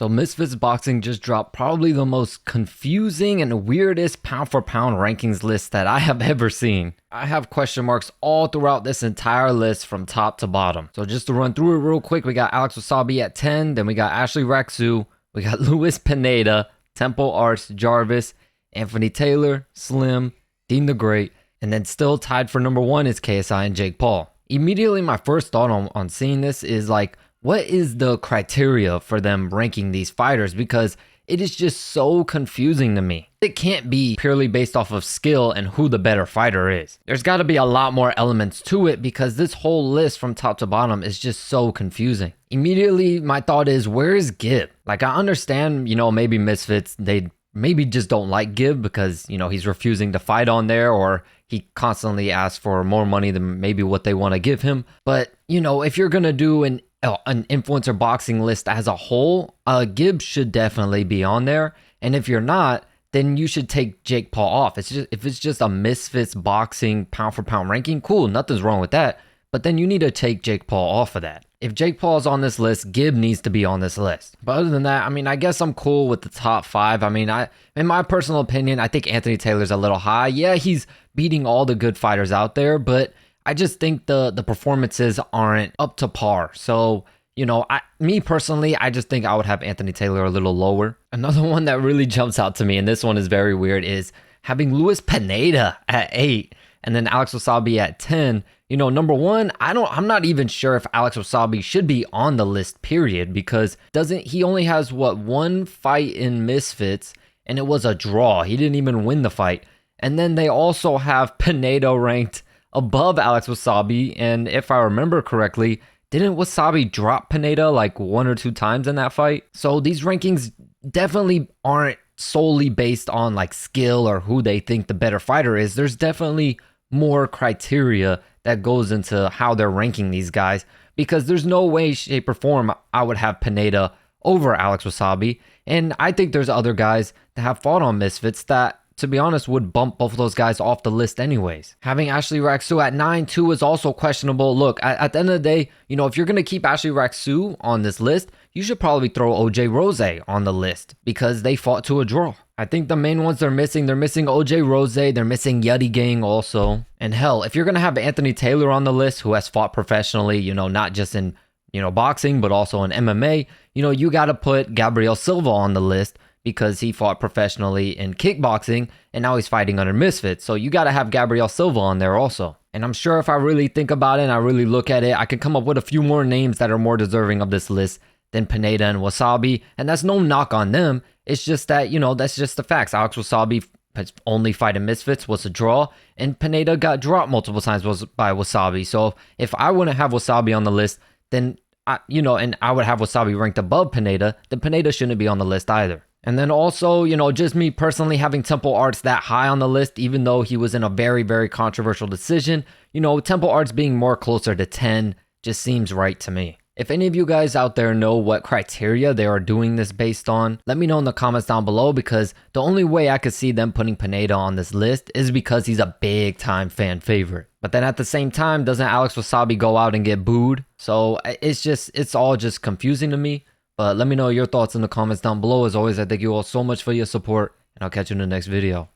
So Misfits Boxing just dropped probably the most confusing and weirdest pound for pound rankings list that I have ever seen. I have question marks all throughout this entire list from top to bottom. So just to run through it real quick, we got Alex Wasabi at 10, then we got Ashley Raxu, we got Luis Pineda, Temple Arts, Jarvis, Anthony Taylor, Slim, Dean the Great, and then still tied for number 1 is KSI and Jake Paul. Immediately my first thought on seeing this is like, what is the criteria for them ranking these fighters? Because it is just so confusing to me. It can't be purely based off of skill and who the better fighter is. There's got to be a lot more elements to it because this whole list from top to bottom is just so confusing. Immediately, my thought is, where is Gib? Like, I understand, maybe Misfits, they maybe just don't like Gib because, he's refusing to fight on there, or he constantly asks for more money than maybe what they want to give him. But, if you're going to do an influencer boxing list as a whole, Gibbs should definitely be on there. And if you're not, then you should take Jake Paul off. If it's just a Misfits boxing pound for pound ranking, cool, nothing's wrong with that. But then you need to take Jake Paul off of that. If Jake Paul is on this list, Gibb needs to be on this list. But other than that, I guess I'm cool with the top 5. In my personal opinion, I think Anthony Taylor's a little high. Yeah, he's beating all the good fighters out there, but I just think the performances aren't up to par. So, me personally, I just think I would have Anthony Taylor a little lower. Another one that really jumps out to me, and this one is very weird, is having Luis Pineda at 8 and then Alex Wasabi at 10. Number 1, I'm not even sure if Alex Wasabi should be on the list, period, because he only has one fight in Misfits, and it was a draw. He didn't even win the fight. And then they also have Pineda ranked above Alex Wasabi, and if I remember correctly, didn't Wasabi drop Pineda like 1 or 2 times in that fight? So these rankings definitely aren't solely based on like skill or who they think the better fighter is. There's definitely more criteria that goes into how they're ranking these guys, because there's no way, shape, or form I would have Pineda over Alex Wasabi. And I think there's other guys that have fought on Misfits that, to be honest, would bump both of those guys off the list anyways. Having Ashley Raxu at 9 too is also questionable. Look, at the end of the day, if you're going to keep Ashley Raxu on this list, you should probably throw OJ Rose on the list because they fought to a draw. I think the main ones they're missing OJ Rose, they're missing Yeti Gang also. And hell, if you're going to have Anthony Taylor on the list, who has fought professionally, not just in, boxing, but also in MMA, you got to put Gabriel Silva on the list, because he fought professionally in kickboxing and now he's fighting under Misfits. So you got to have Gabriel Silva on there also. And I'm sure if I really think about it and I really look at it, I can come up with a few more names that are more deserving of this list than Pineda and Wasabi. And that's no knock on them. It's just that, that's just the facts. Alex Wasabi, his only fight in Misfits was a draw, and Pineda got dropped multiple times by Wasabi. So if I wouldn't have Wasabi on the list, then, and I would have Wasabi ranked above Pineda, then Pineda shouldn't be on the list either. And then also, just me personally having Temple Arts that high on the list, even though he was in a very, very controversial decision, Temple Arts being more closer to 10 just seems right to me. If any of you guys out there know what criteria they are doing this based on, let me know in the comments down below, because the only way I could see them putting Pineda on this list is because he's a big time fan favorite. But then at the same time, doesn't Alex Wasabi go out and get booed? So it's all just confusing to me. But let me know your thoughts in the comments down below. As always, I thank you all so much for your support, and I'll catch you in the next video.